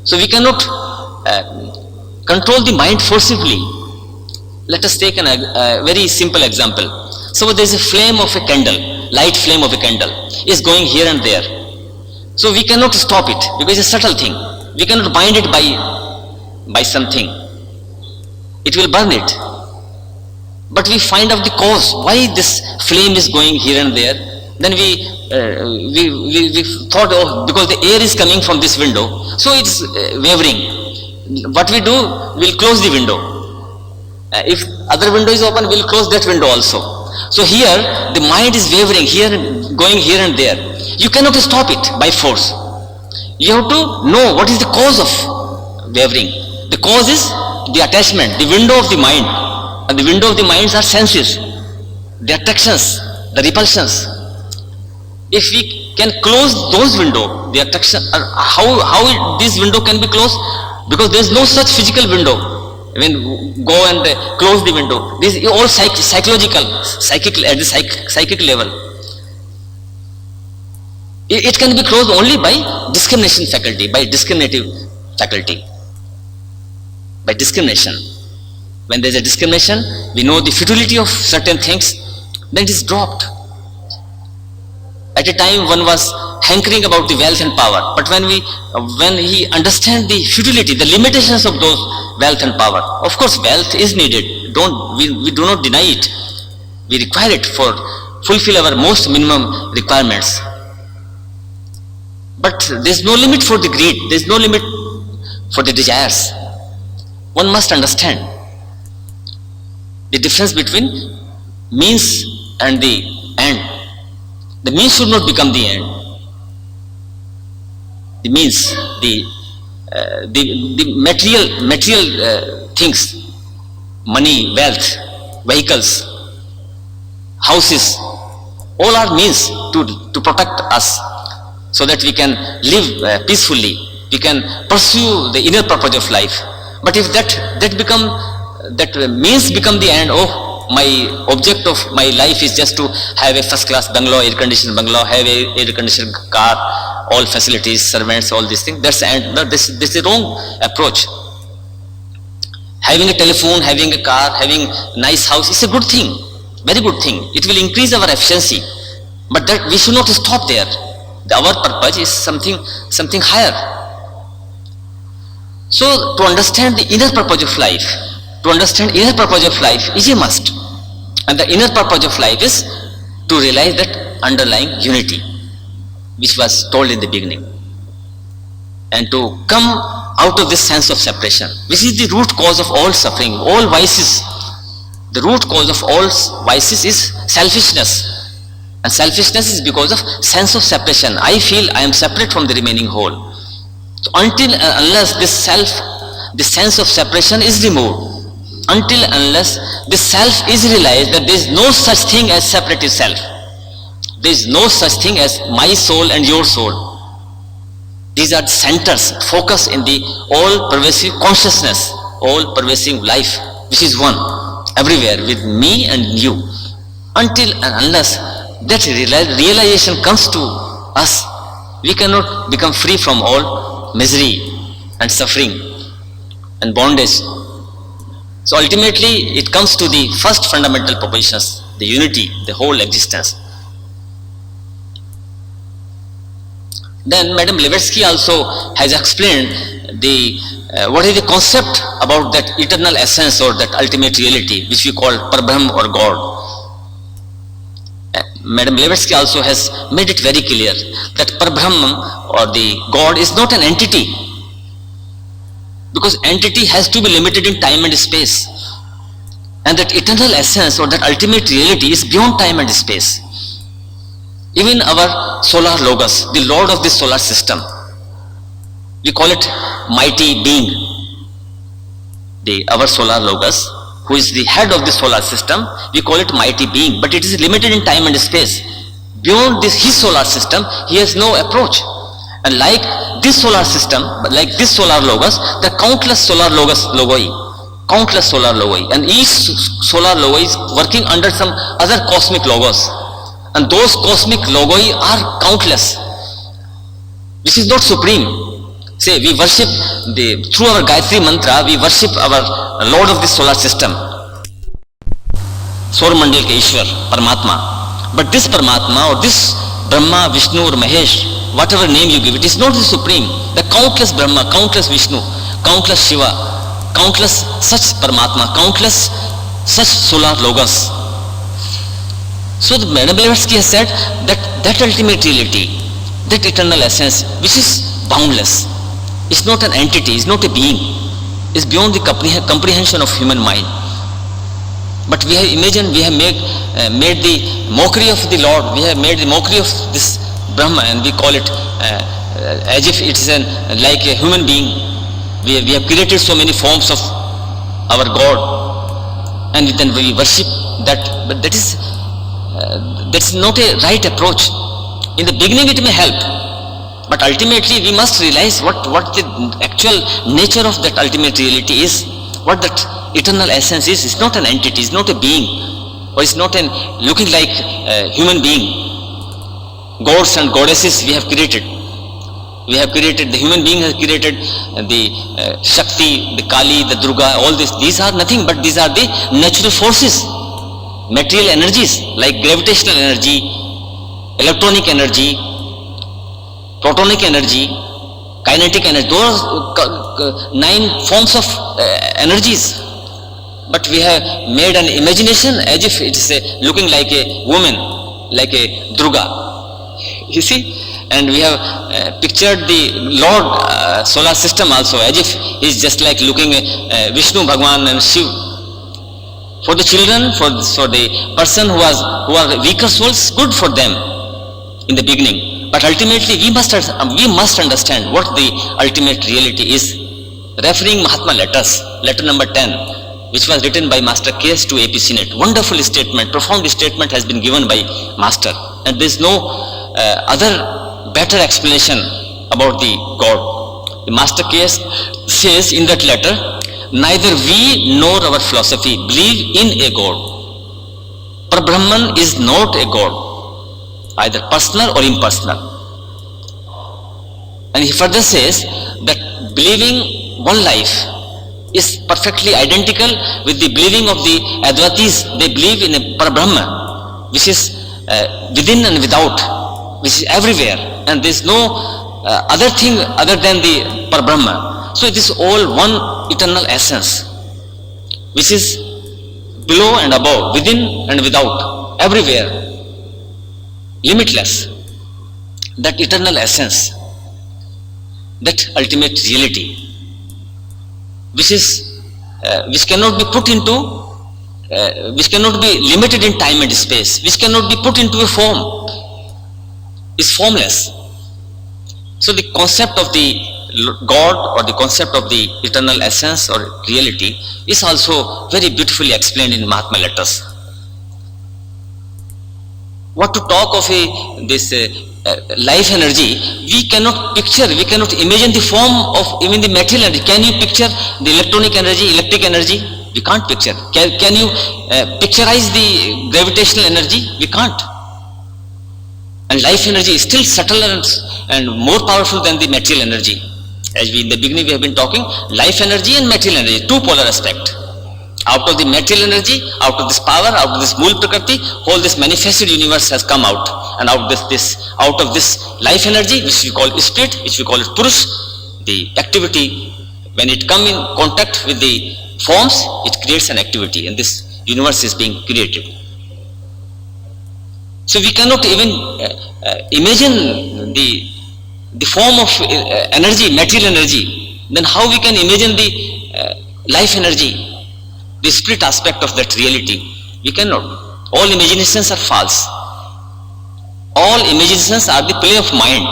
So we cannot control the mind forcibly. Let us take a very simple example. So there is a flame of a candle, light flame of a candle is going here and there. So we cannot stop it because it's a subtle thing. We cannot bind it by something. It will burn it. But we find out the cause, why this flame is going here and there. Then we thought, oh, because the air is coming from this window, so it's wavering. What we do, we'll close the window. If other window is open, we'll close that window also. So here, the mind is wavering here, going here and there. You cannot stop it by force. You have to know what is the cause of wavering. The cause is the attachment, the window of the mind. And the window of the minds are senses. the attractions, the repulsions. If we can close those windows, the attraction, how this window can be closed? Because there is no such physical window. When go and close the window, this is all psychological, at the psychic level. It can be closed only by discrimination faculty, by discriminative faculty, by discrimination. When there is a discrimination, we know the futility of certain things, then it is dropped. At a time one was hankering about the wealth and power, but when he understands the futility, the limitations of those wealth and power, of course wealth is needed, we do not deny it, we require it for fulfill our most minimum requirements. But there is no limit for the greed, there is no limit for the desires. One must understand the difference between means and the end. The means should not become the end. The means, the material things, money, wealth, vehicles, houses, all are means to protect us, so that we can live peacefully, we can pursue the inner purpose of life. But if that means become the end, my object of my life is just to have a first class bungalow, air conditioned bungalow, have a air conditioned car, all facilities, servants, all these things, that's the end. No, this is a wrong approach. Having a telephone, having a car, having a nice house is a good thing, very good thing. It will increase our efficiency, but that we should not stop there. Our purpose is something higher. So to understand the inner purpose of life, is a must. And the inner purpose of life is to realize that underlying unity, which was told in the beginning, and to come out of this sense of separation, which is the root cause of all suffering, all vices. The root cause of all vices is selfishness. And selfishness is because of sense of separation. I feel I am separate from the remaining whole. So until and unless this sense of separation is removed, until and unless the self is realized that there is no such thing as separative self, there is no such thing as my soul and your soul. These are centers, focus in the all-pervasive consciousness, all-pervasive life, which is one, everywhere, with me and you. Until and unless that realization comes to us, we cannot become free from all misery and suffering and bondage. So ultimately it comes to the first fundamental propositions, the unity, the whole existence. Then Madame Blavatsky also has explained what is the concept about that eternal essence or that ultimate reality, which we call Parbrahm or God. Madame Blavatsky also has made it very clear that Parbrahm or the God is not an entity, because entity has to be limited in time and space, and that eternal essence or that ultimate reality is beyond time and space. Even our solar logos, the lord of this solar system, we call it mighty being. Our solar logos, who is the head of the solar system, we call it mighty being, but it is limited in time and space. Beyond his solar system, he has no approach. And like this solar system, like this solar logos, there are countless solar logoi, and each solar logo is working under some other cosmic logos, and those cosmic logoi are countless, which is not supreme. Say we worship through our Gayatri mantra, we worship our Lord of this solar system, Saur Mandal ke Ishwar, Paramatma. But this Paramatma or this Brahma, Vishnu or Mahesh, whatever name you give, it is not the supreme. The countless Brahma, countless Vishnu, countless Shiva, countless such Paramatma, countless such solar logos. So the Madame Blavatsky has said that ultimate reality, that eternal essence, which is boundless, is not an entity, is not a being, is beyond the comprehension of human mind. But we have imagined, we have made the mockery of the Lord, we have made the mockery of this Brahma, and we call it as if it is like a human being. We have created so many forms of our God, and then we worship that, but that is that's not a right approach. In the beginning it may help, but ultimately we must realize what the actual nature of that ultimate reality is, what that eternal essence is. It's not an entity, it's not a being, or it's not an looking like a human being. Gods and goddesses we have created. We have created, the human being has created the Shakti, the Kali, the Durga, all this. These are nothing but these are the natural forces, material energies like gravitational energy, electronic energy, protonic energy, kinetic energy. Those 9 forms of energies. But we have made an imagination as if it is looking like a woman, like a Durga. You see? And we have pictured the Lord solar system also as if he is just like looking Vishnu, Bhagwan and Shiv. For the children, for the person who are weaker souls, good for them in the beginning. But ultimately we must understand what the ultimate reality is. Referring Mahatma letters, letter number 10, which was written by Master K.S. to AP Senate. Wonderful statement, profound statement has been given by Master. And there is no other better explanation about the God. The Master K.S. says in that letter, neither we nor our philosophy believe in a God. Parbrahman is not a God, either personal or impersonal. And he further says that believing one life is perfectly identical with the believing of the Advaitis. They believe in a Parbrahman, which is within and without, which is everywhere, and there is no other thing other than the Parbrahma. So it is all one eternal essence, which is below and above, within and without, everywhere, limitless. That eternal essence, that ultimate reality, which cannot be put into, which cannot be limited in time and space, which cannot be put into a form, is formless. So the concept of the God or the concept of the eternal essence or reality is also very beautifully explained in Mahatma letters. What to talk of this life energy, we cannot picture, we cannot imagine the form of even the material energy. Can you picture the electronic energy, electric energy? We can't picture. Can you picturize the gravitational energy? We can't. And life energy is still subtler and more powerful than the material energy. As we in the beginning we have been talking, life energy and material energy, two polar aspects. Out of the material energy, out of this power, out of this Mool Prakriti, whole this manifested universe has come out. And out of this life energy, which we call spirit, which we call it Purush, the activity, when it comes in contact with the forms, it creates an activity, and this universe is being created. So we cannot even imagine the form of energy, material energy. Then how we can imagine the life energy, the spirit aspect of that reality? We cannot. All imaginations are false. All imaginations are the play of mind.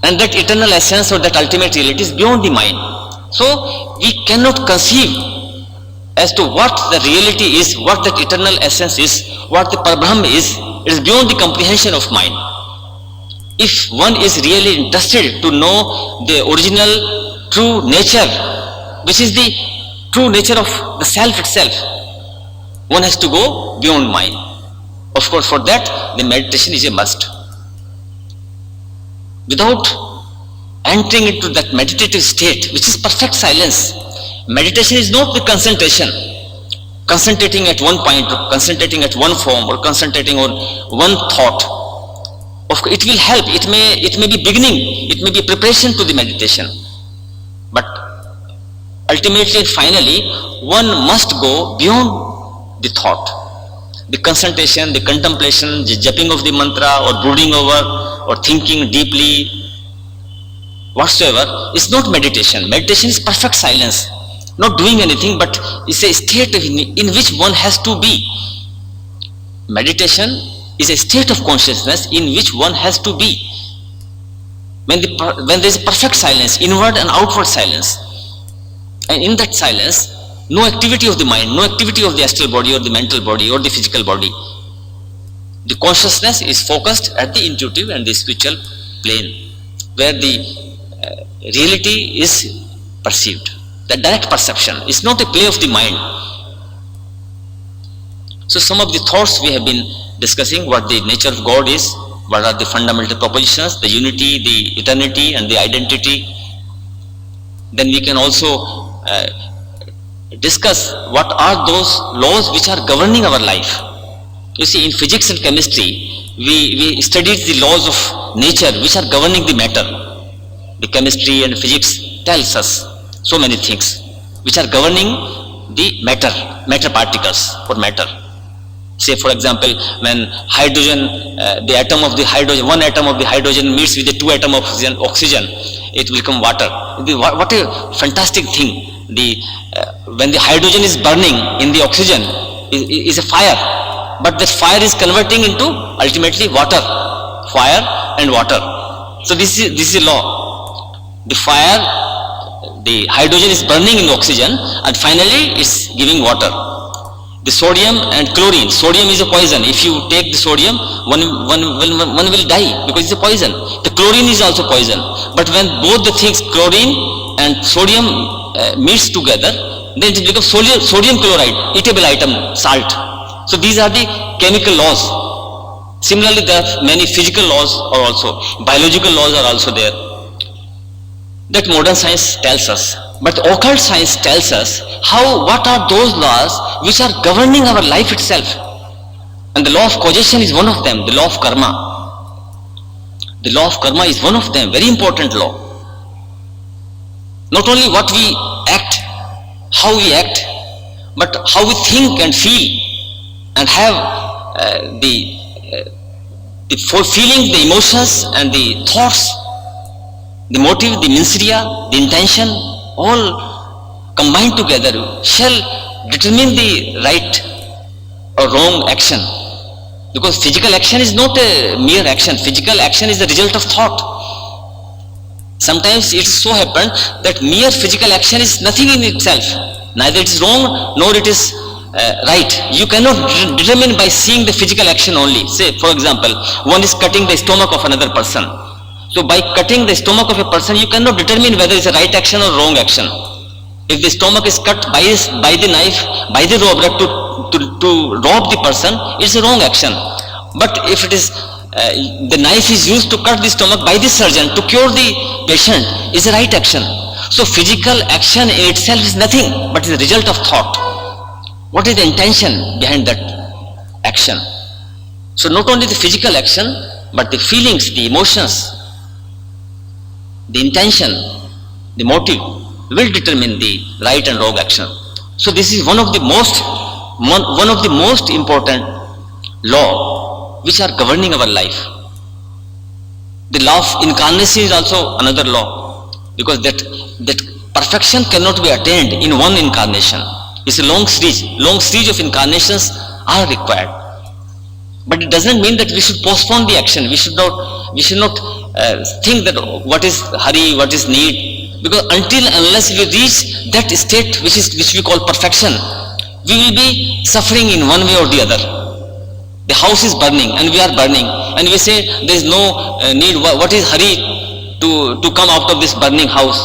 And that eternal essence or that ultimate reality is beyond the mind. So we cannot conceive as to what the reality is, what that eternal essence is, what the Parbrahma is. It is beyond the comprehension of mind. If one is really interested to know the original true nature, which is the true nature of the self itself, one has to go beyond mind. Of course, for that, the meditation is a must. Without entering into that meditative state, which is perfect silence, meditation is not the concentration, concentrating at one point, or concentrating at one form, or concentrating on one thought. Of course, it will help. It may be beginning, it may be preparation to the meditation. But ultimately and finally, one must go beyond the thought. The concentration, the contemplation, the japping of the mantra, or brooding over, or thinking deeply, whatsoever, is not meditation. Meditation is perfect silence, not doing anything, but it's a state in which one has to be. Meditation is a state of consciousness in which one has to be. When there is perfect silence, inward and outward silence, and in that silence, no activity of the mind, no activity of the astral body or the mental body or the physical body. The consciousness is focused at the intuitive and the spiritual plane, where the reality is perceived. The direct perception is not a play of the mind. So some of the thoughts we have been discussing, what the nature of God is, what are the fundamental propositions, the unity, the eternity and the identity. Then we can also discuss what are those laws which are governing our life. You see, in physics and chemistry, we studied the laws of nature which are governing the matter. The chemistry and physics tells us so many things which are governing the matter particles or matter. Say for example, when hydrogen, the atom of the hydrogen, one atom of the hydrogen meets with the two atom of oxygen, it will become water. What a fantastic thing! When the hydrogen is burning in the oxygen, is a fire, but the fire is converting into ultimately water, fire and water. So this is a law. The fire, the hydrogen is burning in the oxygen, and finally it's giving water. The sodium and chlorine. Sodium is a poison. If you take the sodium, one will die because it's a poison. The chlorine is also poison. But when both the things, chlorine and sodium meets together, then it becomes sodium chloride, eatable item, salt. So these are the chemical laws. Similarly, there are many physical laws are also, biological laws are also there. That modern science tells us. But occult science tells us what are those laws which are governing our life itself. And the law of causation is one of them, the law of karma. The law of karma is one of them, very important law. Not only what we act, how we act, but how we think and feel and have the feelings, the emotions and the thoughts, the motive, the mens rea, the intention, all combined together shall determine the right or wrong action. Because physical action is not a mere action. Physical action is the result of thought. Sometimes it so happens that mere physical action is nothing in itself. Neither it is wrong nor it is right. You cannot determine by seeing the physical action only. Say for example, one is cutting the stomach of another person. So by cutting the stomach of a person, you cannot determine whether it's a right action or wrong action. If the stomach is cut by the knife, by the robber to rob the person, it's a wrong action. But if it is the knife is used to cut the stomach by the surgeon to cure the patient, is a right action. So physical action in itself is nothing but is a result of thought. What is the intention behind that action? So not only the physical action, but the feelings, the emotions, the intention, the motive will determine the right and wrong action. So this is one of the most important law which are governing our life. The law of incarnation is also another law, because that perfection cannot be attained in one incarnation. It's a long series of incarnations are required. But it doesn't mean that we should postpone the action. We should not think that what is hurry, what is need, because unless we reach that state which we call perfection, we will be suffering in one way or the other. The house is burning and we are burning, and we say there is no need. What is hurry to come out of this burning house?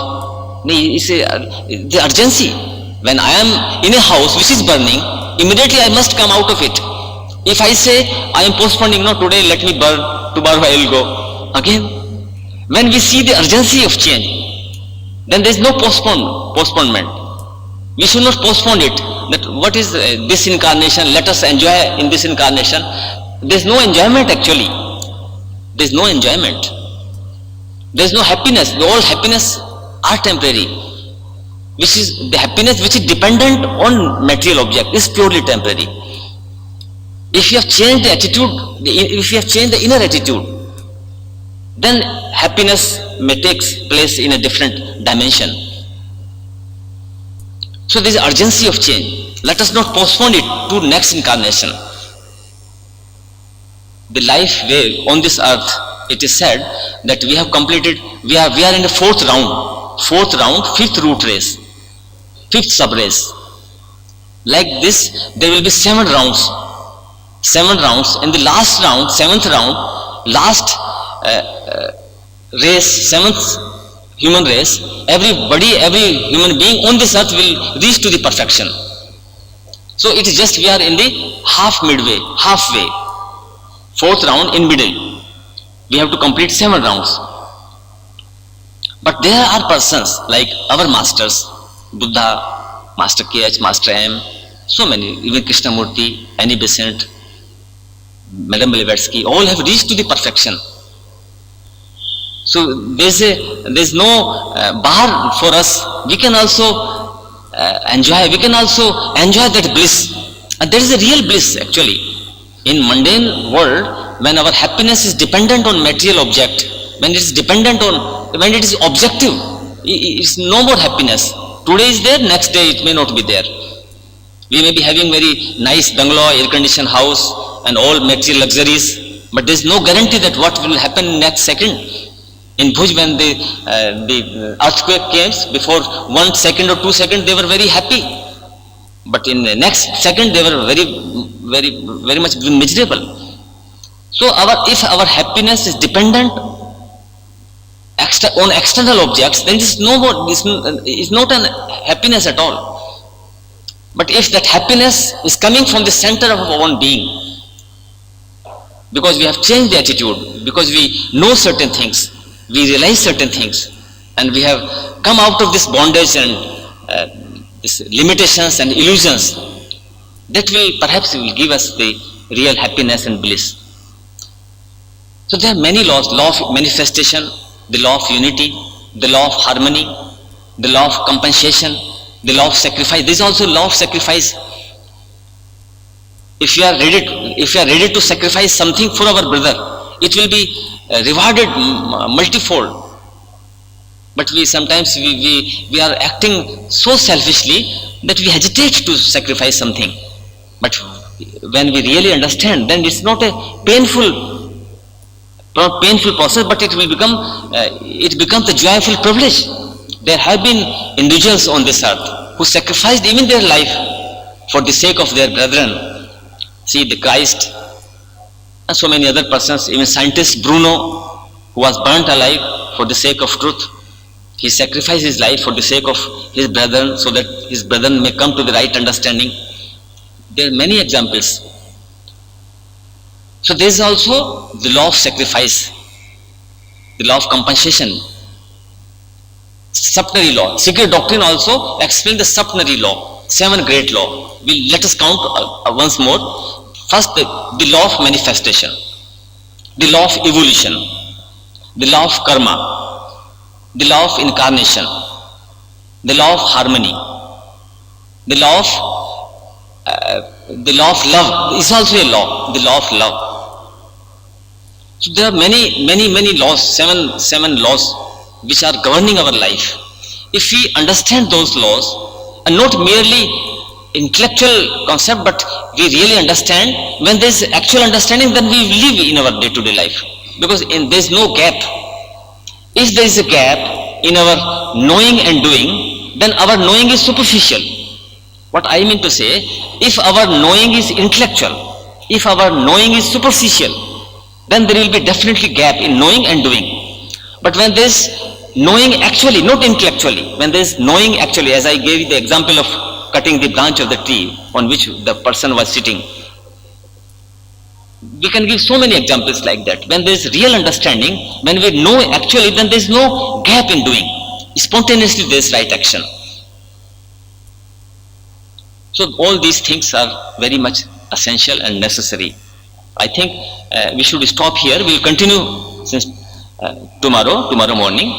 The urgency. When I am in a house which is burning, immediately I must come out of it. If I say I am postponing, no, today let me burn, tomorrow I will go again. When we see the urgency of change, then there is no postponement. We should not postpone it. That what is this incarnation? Let us enjoy in this incarnation. There is no enjoyment actually. There is no enjoyment. There is no happiness. All happiness are temporary. Which is the happiness which is dependent on material object is purely temporary. If you have changed the attitude, if you have changed the inner attitude, then happiness may take place in a different dimension. So there is urgency of change. Let us not postpone it to next incarnation. The life way on this earth, it is said that we have completed, we are in the fourth round, fifth root race, fifth sub race. Like this, there will be 7 rounds 7 rounds. In the last round, 7th round, last race, 7th human race, every human being on this earth will reach to the perfection. So it is just we are in the halfway. 4th round in middle. We have to complete 7 rounds. But there are persons like our masters, Buddha, Master KH, Master M, so many, even Krishnamurti, Annie Besant, Madame Blavatsky, all have reached to the perfection. So there's no bar for us. We can also enjoy that bliss. And there is a real bliss actually. In mundane world, when our happiness is dependent on material object, when it is objective, it's no more happiness. Today is there, next day it may not be there. We may be having very nice bungalow, air-conditioned house and all material luxuries, but there is no guarantee that what will happen next second. In Bhuj, when the earthquake came, before 1 second or 2 seconds they were very happy, but in the next second they were very much miserable. So if our happiness is dependent on external objects, then it's not an happiness at all. But if that happiness is coming from the center of our own being, because we have changed the attitude, because we know certain things, we realize certain things, and we have come out of this bondage and these limitations and illusions, that will perhaps give us the real happiness and bliss. So there are many laws: law of manifestation, the law of unity, the law of harmony, the law of compensation, the law of sacrifice. This is also law of sacrifice. If you are ready to sacrifice something for our brother, it will be rewarded multifold. But sometimes we are acting so selfishly that we hesitate to sacrifice something. But when we really understand, then it's not a painful process, but it becomes a joyful privilege. There have been individuals on this earth who sacrificed even their life for the sake of their brethren. See the Christ and so many other persons, even scientist Bruno, who was burnt alive for the sake of truth. He sacrificed his life for the sake of his brethren, so that his brethren may come to the right understanding. There are many examples. So there is also the law of sacrifice, the law of compensation, subternary law. Secret doctrine also explains the subternary law, 7 great law. Let us count once more. First, the law of manifestation, the law of evolution, the law of karma, the law of incarnation, the law of harmony, the law of love is also a law, the law of love. So there are many laws, seven laws which are governing our life. If we understand those laws, and not merely intellectual concept, but we really understand, when there is actual understanding, then we live in our day-to-day life, because there is no gap. If there is a gap in our knowing and doing, then our knowing is superficial. What I mean to say, if our knowing is intellectual, if our knowing is superficial, then there will be definitely gap in knowing and doing. But when there is knowing actually, not intellectually, when there is knowing actually, as I gave you the example of cutting the branch of the tree on which the person was sitting, we can give so many examples like that. When there is real understanding, when we know actually, then there is no gap in doing. Spontaneously there is right action. So all these things are very much essential and necessary. I think we should stop here. We will continue since tomorrow morning.